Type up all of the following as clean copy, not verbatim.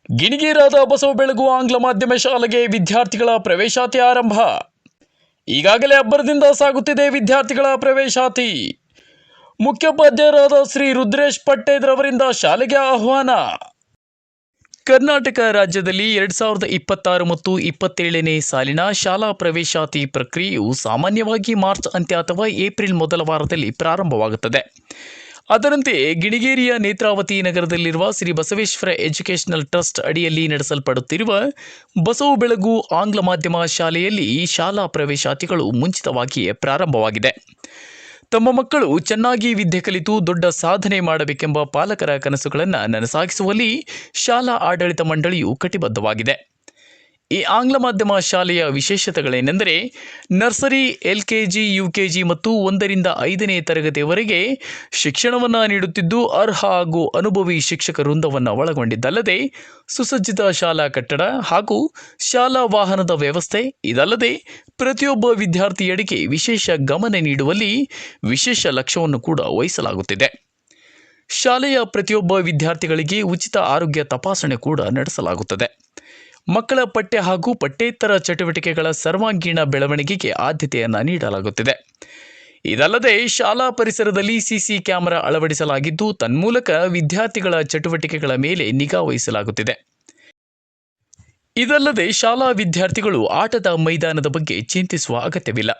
ಗಿಣಿಗೇರಾದ ಬಸವ ಬೆಳಗು ಆಂಗ್ಲ ಮಾಧ್ಯಮ ಶಾಲೆಗೆ ವಿದ್ಯಾರ್ಥಿಗಳ ಪ್ರವೇಶಾತಿ ಆರಂಭ. ಈಗಾಗಲೇ ಅಬ್ಬರದಿಂದ ಸಾಗುತ್ತಿದೆ ವಿದ್ಯಾರ್ಥಿಗಳ ಪ್ರವೇಶಾತಿ. ಮುಖ್ಯೋಪಾಧ್ಯಾಯರಾದ ಶ್ರೀ ರುದ್ರೇಶ್ ಪಟ್ಟೇದ್ರವರಿಂದ ಶಾಲೆಗೆ ಆಹ್ವಾನ. ಕರ್ನಾಟಕ ರಾಜ್ಯದಲ್ಲಿ 2026 ಮತ್ತು 27ನೇ ಸಾಲಿನ ಶಾಲಾ ಪ್ರವೇಶಾತಿ ಪ್ರಕ್ರಿಯೆಯು ಸಾಮಾನ್ಯವಾಗಿ ಮಾರ್ಚ್ ಅಂತ್ಯ ಅಥವಾ ಏಪ್ರಿಲ್ ಮೊದಲ ವಾರದಲ್ಲಿ ಪ್ರಾರಂಭವಾಗುತ್ತದೆ. ಅದರಂತೆ ಗಿಣಿಗೇರಿಯ ನೇತ್ರಾವತಿ ನಗರದಲ್ಲಿರುವ ಶ್ರೀ ಬಸವೇಶ್ವರ ಎಜುಕೇಷನಲ್ ಟ್ರಸ್ಟ್ ಅಡಿಯಲ್ಲಿ ನಡೆಸಲ್ಪಡುತ್ತಿರುವ ಬಸವ ಬೆಳಗು ಆಂಗ್ಲ ಮಾಧ್ಯಮ ಶಾಲೆಯಲ್ಲಿ ಶಾಲಾ ಪ್ರವೇಶಾತಿಗಳು ಮುಂಚಿತವಾಗಿಯೇ ಪ್ರಾರಂಭವಾಗಿದೆ. ತಮ್ಮ ಮಕ್ಕಳು ಚೆನ್ನಾಗಿ ವಿದ್ಯೆ ಕಲಿತು ದೊಡ್ಡ ಸಾಧನೆ ಮಾಡಬೇಕೆಂಬ ಪಾಲಕರ ಕನಸುಗಳನ್ನು ನನಸಾಗಿಸುವಲ್ಲಿ ಶಾಲಾ ಆಡಳಿತ ಮಂಡಳಿಯು ಕಟಿಬದ್ಧವಾಗಿದೆ. ಈ ಆಂಗ್ಲ ಮಾಧ್ಯಮ ಶಾಲೆಯ ವಿಶೇಷತೆಗಳೇನೆಂದರೆ, ನರ್ಸರಿ, LKG, UKG ಮತ್ತು 1ರಿಂದ 5ನೇ ತರಗತಿಯವರೆಗೆ ಶಿಕ್ಷಣವನ್ನು ನೀಡುತ್ತಿದ್ದು, ಅರ್ಹ ಹಾಗೂ ಅನುಭವಿ ಶಿಕ್ಷಕ ವೃಂದವನ್ನು ಒಳಗೊಂಡಿದ್ದಲ್ಲದೆ ಸುಸಜ್ಜಿತ ಶಾಲಾ ಕಟ್ಟಡ ಹಾಗೂ ಶಾಲಾ ವಾಹನದ ವ್ಯವಸ್ಥೆ, ಇದಲ್ಲದೆ ಪ್ರತಿಯೊಬ್ಬ ವಿದ್ಯಾರ್ಥಿಯಡಿಗೆ ವಿಶೇಷ ಗಮನ ನೀಡುವಲ್ಲಿ ವಿಶೇಷ ಲಕ್ಷ್ಯವನ್ನು ಕೂಡ ವಹಿಸಲಾಗುತ್ತಿದೆ. ಶಾಲೆಯ ಪ್ರತಿಯೊಬ್ಬ ವಿದ್ಯಾರ್ಥಿಗಳಿಗೆ ಉಚಿತ ಆರೋಗ್ಯ ತಪಾಸಣೆ ಕೂಡ ನಡೆಸಲಾಗುತ್ತದೆ. ಮಕ್ಕಳ ಪಠ್ಯ ಹಾಗೂ ಪಠ್ಯೇತರ ಚಟುವಟಿಕೆಗಳ ಸರ್ವಾಂಗೀಣ ಬೆಳವಣಿಗೆಗೆ ಆದ್ಯತೆಯನ್ನು ನೀಡಲಾಗುತ್ತಿದೆ. ಇದಲ್ಲದೆ ಶಾಲಾ ಪರಿಸರದಲ್ಲಿ CC ಕ್ಯಾಮೆರಾ ಅಳವಡಿಸಲಾಗಿದ್ದು, ತನ್ಮೂಲಕ ವಿದ್ಯಾರ್ಥಿಗಳ ಚಟುವಟಿಕೆಗಳ ಮೇಲೆ ನಿಗಾ ವಹಿಸಲಾಗುತ್ತಿದೆ. ಇದಲ್ಲದೆ ಶಾಲಾ ವಿದ್ಯಾರ್ಥಿಗಳು ಆಟದ ಮೈದಾನದ ಬಗ್ಗೆ ಚಿಂತಿಸುವ ಅಗತ್ಯವಿಲ್ಲ.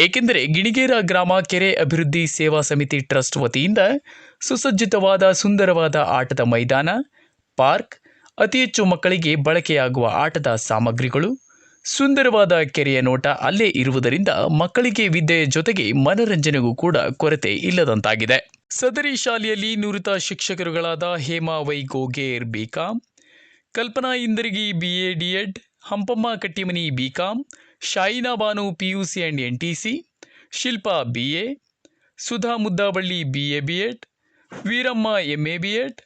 ಏಕೆಂದರೆ ಗಿಣಿಗೇರ ಗ್ರಾಮ ಕೆರೆ ಅಭಿವೃದ್ಧಿ ಸೇವಾ ಸಮಿತಿ ಟ್ರಸ್ಟ್ ವತಿಯಿಂದ ಸುಸಜ್ಜಿತವಾದ ಸುಂದರವಾದ ಆಟದ ಮೈದಾನ, ಪಾರ್ಕ್, ಅತಿ ಹೆಚ್ಚು ಮಕ್ಕಳಿಗೆ ಬಳಕೆಯಾಗುವ ಆಟದ ಸಾಮಗ್ರಿಗಳು, ಸುಂದರವಾದ ಕೆರೆಯ ನೋಟ ಅಲ್ಲೇ ಇರುವುದರಿಂದ ಮಕ್ಕಳಿಗೆ ವಿದ್ಯೆಯ ಜೊತೆಗೆ ಮನರಂಜನೆಗೂ ಕೂಡ ಕೊರತೆ ಇಲ್ಲದಂತಾಗಿದೆ. ಸದರಿ ಶಾಲೆಯಲ್ಲಿ ನುರಿತ ಶಿಕ್ಷಕರುಗಳಾದ Hema Y Goger BCom, Kalpana Indargi BA D.Ed, Hampamma Kattimani BCom, Shaina Banu PUC and NTC, Shilpa BA, Sudha Muddaballi BA B.Ed, Veeramma MA B.Ed,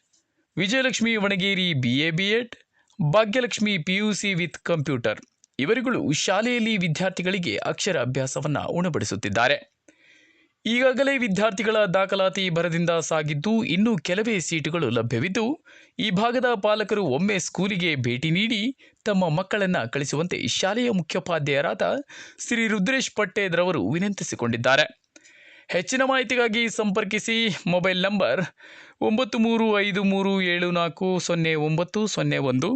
Vijayalakshmi Vanageri BA B.Ed, Bhagyalakshmi PUC with computer ಇವರುಗಳು ಶಾಲೆಯಲ್ಲಿ ವಿದ್ಯಾರ್ಥಿಗಳಿಗೆ ಅಕ್ಷರ ಅಭ್ಯಾಸವನ್ನು ಉಣಬಡಿಸುತ್ತಿದ್ದಾರೆ. ಈಗಾಗಲೇ ವಿದ್ಯಾರ್ಥಿಗಳ ದಾಖಲಾತಿ ಭರದಿಂದ ಸಾಗಿದ್ದು, ಇನ್ನೂ ಕೆಲವೇ ಸೀಟುಗಳು ಲಭ್ಯವಿದ್ದು, ಈ ಭಾಗದ ಪಾಲಕರು ಒಮ್ಮೆ ಸ್ಕೂಲಿಗೆ ಭೇಟಿ ನೀಡಿ ತಮ್ಮ ಮಕ್ಕಳನ್ನು ಕಳಿಸುವಂತೆ ಶಾಲೆಯ ಮುಖ್ಯೋಪಾಧ್ಯಾಯರಾದ ಶ್ರೀ ರುದ್ರೇಶ್ ಪಟ್ಟೇದ್ರವರು ವಿನಂತಿಸಿಕೊಂಡಿದ್ದಾರೆ. ಹೆಚ್ಚಿನ ಮಾಹಿತಿಗಾಗಿ ಸಂಪರ್ಕಿಸಿ. ಮೊಬೈಲ್ ನಂಬರ್ 9353740901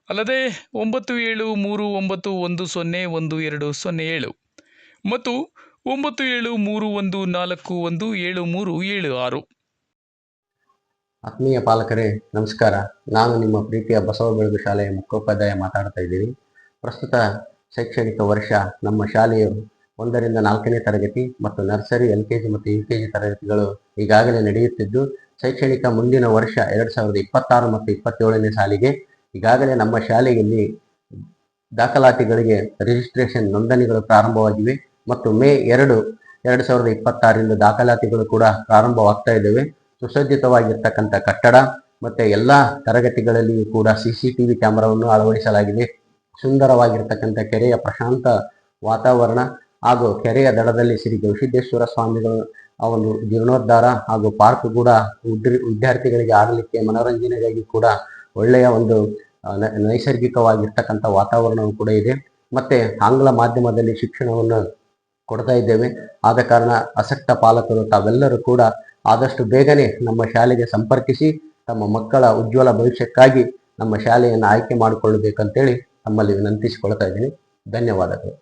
ಅಲ್ಲದೆ 9739101207 ಮತ್ತು 9731417376. ಆತ್ಮೀಯ ಪಾಲಕರೇ ನಮಸ್ಕಾರ. ನಾನು ನಿಮ್ಮ ಪ್ರೀತಿಯ ಬಸವ ಬೆಳಗು ಶಾಲೆಯ ಮುಖ್ಯೋಪಾಧ್ಯಾಯ ಮಾತಾಡ್ತಾ ಇದ್ದೀನಿ. ಪ್ರಸ್ತುತ ಶೈಕ್ಷಣಿಕ ವರ್ಷ ನಮ್ಮ ಶಾಲೆಯು 1ರಿಂದ 4ನೇ ತರಗತಿ ಮತ್ತು ನರ್ಸರಿ, LKG ಮತ್ತು UKG ತರಗತಿಗಳು ಈಗಾಗಲೇ ನಡೆಯುತ್ತಿದ್ದು, ಶೈಕ್ಷಣಿಕ ಮುಂದಿನ ವರ್ಷ 2026 ಮತ್ತು 27ನೇ ಸಾಲಿಗೆ ಈಗಾಗಲೇ ನಮ್ಮ ಶಾಲೆಯಲ್ಲಿ ದಾಖಲಾತಿಗಳಿಗೆ ರಿಜಿಸ್ಟ್ರೇಷನ್ ನೋಂದಣಿಗಳು ಪ್ರಾರಂಭವಾಗಿವೆ ಮತ್ತು ಮೇ 2, 2026ರಿಂದ ದಾಖಲಾತಿಗಳು ಕೂಡ ಪ್ರಾರಂಭವಾಗ್ತಾ ಇದ್ದಾವೆ. ಸುಸಜ್ಜಿತವಾಗಿರ್ತಕ್ಕಂಥ ಕಟ್ಟಡ ಮತ್ತು ಎಲ್ಲ ತರಗತಿಗಳಲ್ಲಿಯೂ ಕೂಡ CCTV ಕ್ಯಾಮೆರಾವನ್ನು ಅಳವಡಿಸಲಾಗಿದೆ. ಸುಂದರವಾಗಿರ್ತಕ್ಕಂಥ ಕೆರೆಯ ಪ್ರಶಾಂತ ವಾತಾವರಣ ಹಾಗೂ ಕೆರೆಯ ದಡದಲ್ಲಿ ಶ್ರೀ ಗವಿಸಿದ್ದೇಶ್ವರ ಸ್ವಾಮಿಗಳು ಒಂದು ಜೀರ್ಣೋದ್ಧಾರ ಹಾಗೂ ಪಾರ್ಕ್ ಕೂಡ ವಿದ್ಯಾರ್ಥಿಗಳಿಗೆ ಆಡಲಿಕ್ಕೆ ಮನೋರಂಜನೆಗಾಗಿ ಕೂಡ ಒಳ್ಳೆಯ ಒಂದು ನೈಸರ್ಗಿಕವಾಗಿರ್ತಕ್ಕಂಥ ವಾತಾವರಣವೂ ಕೂಡ ಇದೆ. ಮತ್ತು ಆಂಗ್ಲ ಮಾಧ್ಯಮದಲ್ಲಿ ಶಿಕ್ಷಣವನ್ನು ಕೊಡ್ತಾ ಇದ್ದೇವೆ. ಆದ ಕಾರಣ ಆಸಕ್ತ ಪಾಲಕರು ತಾವೆಲ್ಲರೂ ಕೂಡ ಆದಷ್ಟು ಬೇಗನೆ ನಮ್ಮ ಶಾಲೆಗೆ ಸಂಪರ್ಕಿಸಿ ತಮ್ಮ ಮಕ್ಕಳ ಉಜ್ವಲ ಭವಿಷ್ಯಕ್ಕಾಗಿ ನಮ್ಮ ಶಾಲೆಯನ್ನು ಆಯ್ಕೆ ಮಾಡಿಕೊಳ್ಳಬೇಕಂತೇಳಿ ತಮ್ಮಲ್ಲಿ ವಿನಂತಿಸಿಕೊಳ್ತಾ ಇದ್ದೀನಿ. ಧನ್ಯವಾದಗಳು.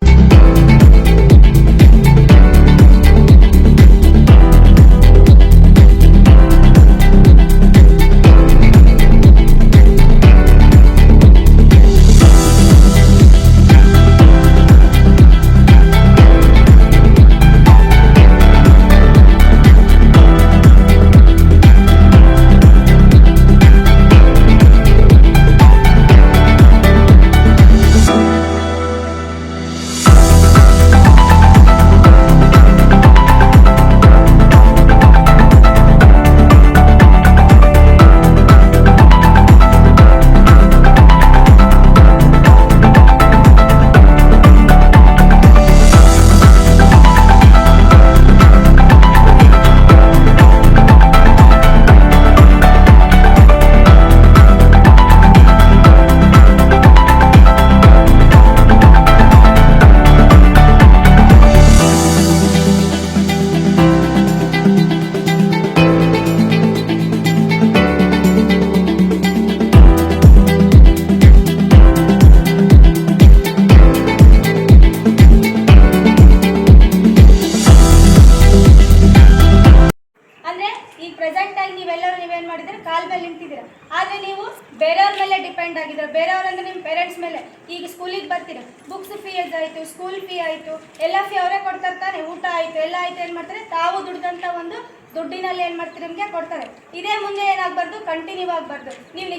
ಆದರೆ ನೀವು ಬೇರೆಯವ್ರ ಮೇಲೆ ಡಿಪೆಂಡ್ ಆಗಿದ್ದಾರೆ. ಬೇರೆಯವ್ರಂದ್ರೆ ನಿಮ್ಮ ಪೇರೆಂಟ್ಸ್ ಮೇಲೆ. ಈಗ ಸ್ಕೂಲಿಗೆ ಬರ್ತೀರ, ಬುಕ್ಸ್ ಫೀಸ್ ಆಯಿತು, ಸ್ಕೂಲ್ ಫೀ ಆಯಿತು, ಎಲ್ಲ ಫೀ ಅವರೇ ಕೊಡ್ತಾರೆ ತಾನೆ. ಊಟ ಆಯಿತು, ಎಲ್ಲ ಆಯಿತು, ಏನು ಮಾಡ್ತಾರೆ, ತಾವು ದುಡ್ದಂಥ ಒಂದು ದುಡ್ಡಿನಲ್ಲಿ ಏನು ಮಾಡ್ತೀರಿ ನಿಮಗೆ ಕೊಡ್ತಾರೆ. ಇದೇ ಮುಂದೆ ಏನಾಗಬಾರ್ದು, ಕಂಟಿನ್ಯೂ ಆಗಬಾರ್ದು. ನೀವು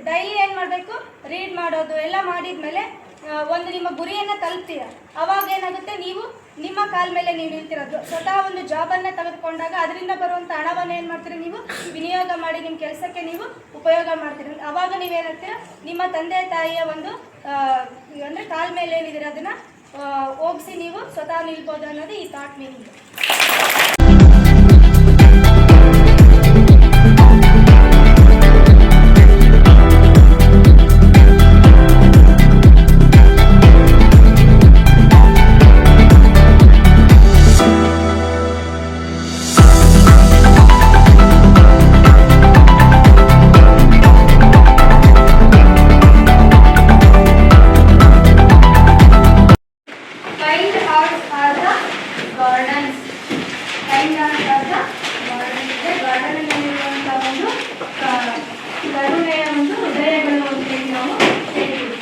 ಡೈಲಿ ಏನು ಮಾಡಬೇಕು, ರೀಡ್ ಮಾಡೋದು ಎಲ್ಲ ಮಾಡಿದ್ಮೇಲೆ ಒಂದು ನಿಮ್ಮ ಗುರಿಯನ್ನು ತಲುಪ್ತೀರ. ಅವಾಗ ಏನಾಗುತ್ತೆ, ನೀವು ನಿಮ್ಮ ಕಾಲ ಮೇಲೆ ನೀವು ನಿಲ್ತಿರೋದು. ಸ್ವತಃ ಒಂದು ಜಾಬನ್ನು ತೆಗೆದುಕೊಂಡಾಗ ಅದರಿಂದ ಬರುವಂಥ ಹಣವನ್ನು ಏನು ಮಾಡ್ತೀರಿ, ನೀವು ವಿನಿಯೋಗ ಮಾಡಿ ನಿಮ್ಮ ಕೆಲಸಕ್ಕೆ ನೀವು ಉಪಯೋಗ ಮಾಡ್ತೀರಿ. ಅವಾಗ ನೀವೇನಾಗ್ತೀರ, ನಿಮ್ಮ ತಂದೆ ತಾಯಿಯ ಒಂದು ಅಂದರೆ ಕಾಲ ಮೇಲೆ ಏನಿದ್ದೀರ ಅದನ್ನು ಹೋಗಿಸಿ ನೀವು ಸ್ವತಃ ನಿಲ್ಬೋದು ಅನ್ನೋದು ಈ ಥಾಟ್ ಮೀನಿಂಗ್. ಕರುಣೆಯ ಒಂದು ಹೃದಯಗಳು ಅಂತೇಳಿ ನಾವು ಹೇಳ್ತೀವಿ.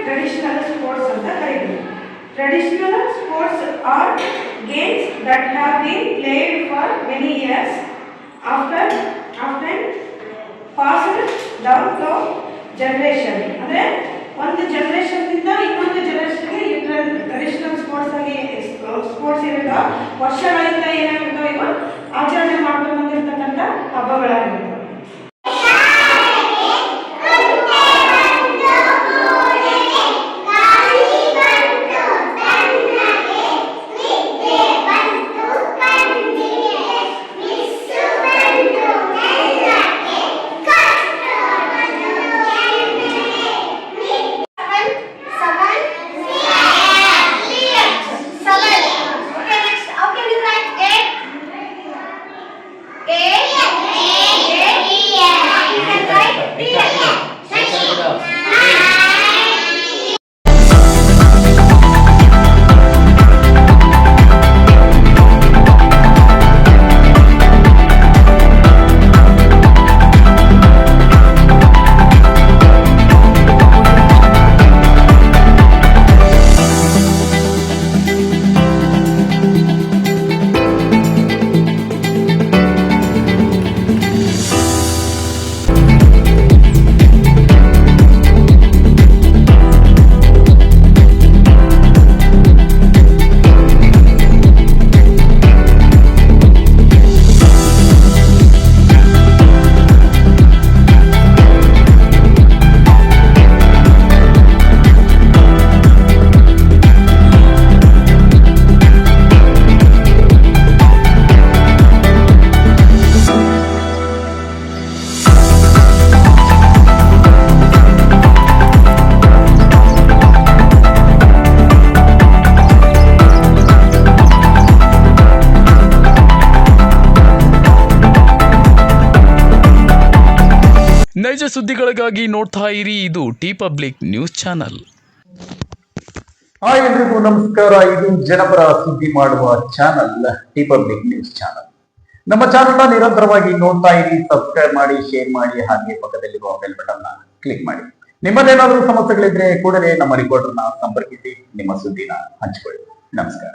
ಟ್ರೆಡಿಷನಲ್ ಸ್ಪೋರ್ಟ್ಸ್ ಅಂತ ಕರೀತೀವಿ. Traditional sports are games that have been played for many years often passed down to generation. ಅಂದರೆ ಒಂದು ಜನರೇಷನ್ನಿಂದ ಇನ್ನೊಂದು ಜನರೇಷನ್ಗೆ ಈ ಟ್ರೆಡಿಷನಲ್ ಸ್ಪೋರ್ಟ್ಸ್ ಆಗಿ ಸ್ಪೋರ್ಟ್ಸ್ ಇರುತ್ತೋ ವರ್ಷಗಳಿಂದ ಏನಾಗಿರ್ತವೆ, ಇವು ಆಚರಣೆ ಮಾಡ್ಕೊಂಡು ಬಂದಿರತಕ್ಕಂಥ ಹಬ್ಬಗಳಾಗಿರ್ತವೆ. ನೈಜ ಸುದ್ದಿಗಳಿಗಾಗಿ ನೋಡ್ತಾ ಇರಿ ಇದು T public news channel. Hi ಎಲ್ರಿಗೂ ನಮಸ್ಕಾರ. ಇದು ಜನಪರ ಸುದ್ದಿ ಮಾಡುವ channel T public news channel. ನಮ್ಮ ಚಾನಲ್ನ ನಿರಂತರವಾಗಿ ನೋಡ್ತಾ ಇರಿ, ಸಬ್ಸ್ಕ್ರೈಬ್ ಮಾಡಿ, ಶೇರ್ ಮಾಡಿ, ಹಾಗೆ ಪಕ್ಕದಲ್ಲಿರುವ ಬೆಲ್ ಬಟನ್ ಕ್ಲಿಕ್ ಮಾಡಿ. ನಿಮ್ಮದೇನಾದರೂ ಸಮಸ್ಯೆಗಳಿದ್ರೆ ಕೂಡಲೇ ನಮ್ಮ ರಿಪೋರ್ಟರ್ನ ಸಂಪರ್ಕಿಸಿ ನಿಮ್ಮ ಸುದ್ದಿನ ಹಂಚಿಕೊಳ್ಳಿ. ನಮಸ್ಕಾರ.